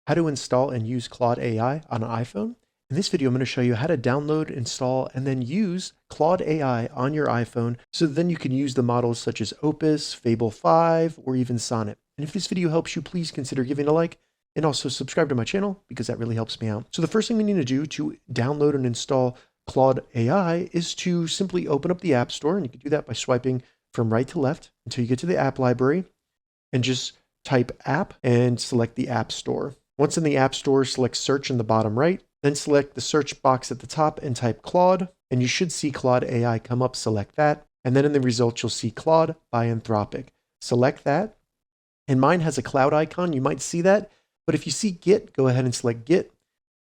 how to install and use Claude AI on an iPhone. In this video, I'm going to show you how to download, install, and then use Claude AI on your iPhone so then you can use the models such as Opus, Fable 5, or even Sonnet. And if this video helps you, please consider giving a like and also subscribe to my channel because that really helps me out. So the first thing we need to do to download and install Claude AI is to simply open up the App Store, and you can do that by swiping from right to left until you get to the app library and just type app and select the App Store. Once in the App Store, select search in the bottom right, then select the search box at the top and type Claude, and you should see Claude AI come up. Select that, and then in the results, you'll see Claude by Anthropic. Select that, and mine has a cloud icon. You might see that, but if you see Git, go ahead and select Git,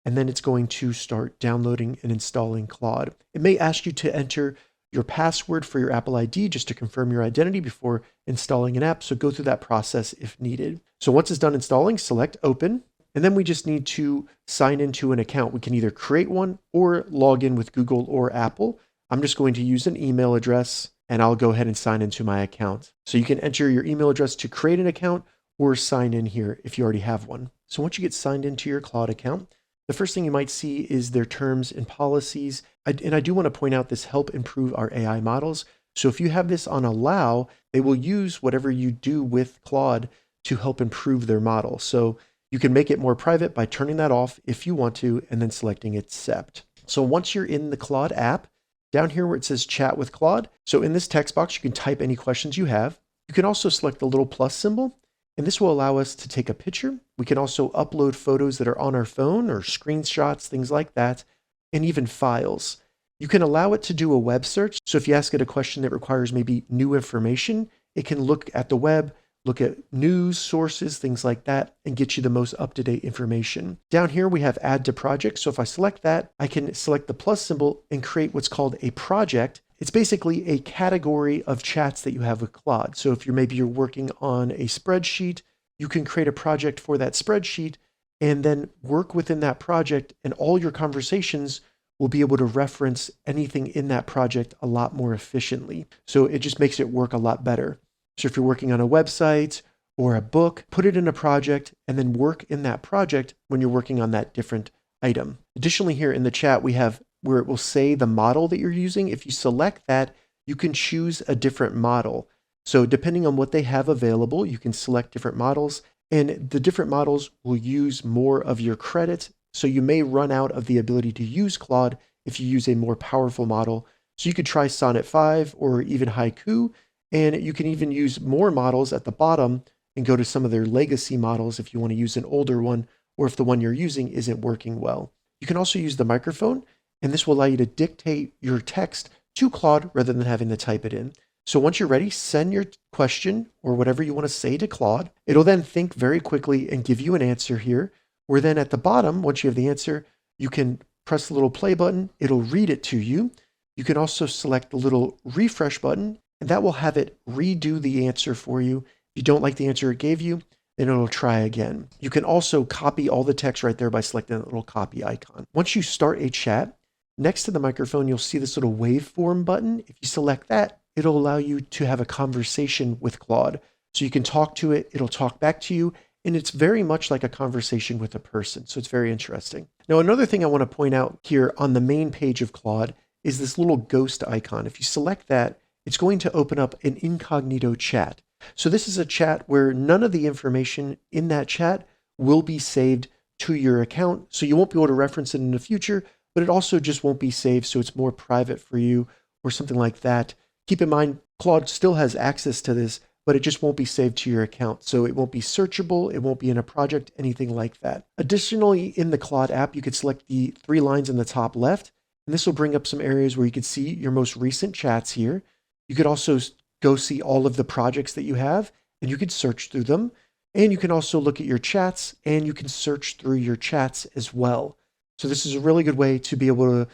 and then it's going to start downloading and installing Claude. It may ask you to enter your password for your Apple ID just to confirm your identity before installing an app, so go through that process if needed. So once it's done installing, select Open. And then we just need to sign into an account. We can either create one or log in with Google or Apple. I'm just going to use an email address and I'll go ahead and sign into my account. So you can enter your email address to create an account or sign in here if you already have one. So once you get signed into your Claude account, the first thing you might see is their terms and policies. And I do want to point out this help improve our AI models. So if you have this on allow, they will use whatever you do with Claude to help improve their model. So you can make it more private by turning that off if you want to, and then selecting accept. So once you're in the Claude app, down here where it says chat with Claude, so in this text box, you can type any questions you have. You can also select the little plus symbol, and this will allow us to take a picture. We can also upload photos that are on our phone or screenshots, things like that, and even files. You can allow it to do a web search. So if you ask it a question that requires maybe new information, it can look at the web, look at news sources, things like that, and get you the most up-to-date information. Down here, we have add to project. So if I select that, I can select the plus symbol and create what's called a project. It's basically a category of chats that you have with Claude. So if maybe you're working on a spreadsheet, you can create a project for that spreadsheet and then work within that project, and all your conversations will be able to reference anything in that project a lot more efficiently. So it just makes it work a lot better. So if you're working on a website or a book, put it in a project and then work in that project when you're working on that different item. Additionally, here in the chat, we have where it will say the model that you're using. If you select that, you can choose a different model. So depending on what they have available, you can select different models, and the different models will use more of your credit. So you may run out of the ability to use Claude if you use a more powerful model. So you could try Sonnet 5 or even Haiku. And you can even use more models at the bottom and go to some of their legacy models if you want to use an older one, or if the one you're using isn't working well. You can also use the microphone, and this will allow you to dictate your text to Claude rather than having to type it in. So once you're ready, send your question or whatever you want to say to Claude. It'll then think very quickly and give you an answer here, where then at the bottom, once you have the answer, you can press the little play button. It'll read it to you. You can also select the little refresh button, and that will have it redo the answer for you. If you don't like the answer it gave you, then it'll try again. You can also copy all the text right there by selecting that little copy icon. Once you start a chat, next to the microphone, you'll see this little waveform button. If you select that, it'll allow you to have a conversation with Claude. So you can talk to it, it'll talk back to you, and it's very much like a conversation with a person. So it's very interesting. Now, another thing I want to point out here on the main page of Claude is this little ghost icon. If you select that, it's going to open up an incognito chat. So this is a chat where none of the information in that chat will be saved to your account. So you won't be able to reference it in the future, but it also just won't be saved. So it's more private for you or something like that. Keep in mind, Claude still has access to this, but it just won't be saved to your account. So it won't be searchable. It won't be in a project, anything like that. Additionally, in the Claude app, you could select the 3 lines in the top left, and this will bring up some areas where you can see your most recent chats here. You could also go see all of the projects that you have, and you could search through them. And you can also look at your chats, and you can search through your chats as well. So this is a really good way to be able to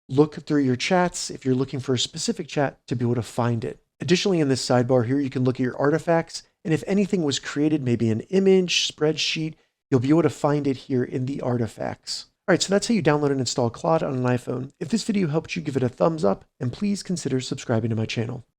look through your chats if you're looking for a specific chat to be able to find it. Additionally, in this sidebar here, you can look at your artifacts, and if anything was created, maybe an image, spreadsheet, you'll be able to find it here in the artifacts. All right, so that's how you download and install Claude on an iPhone. If this video helped you, give it a thumbs up, and please consider subscribing to my channel.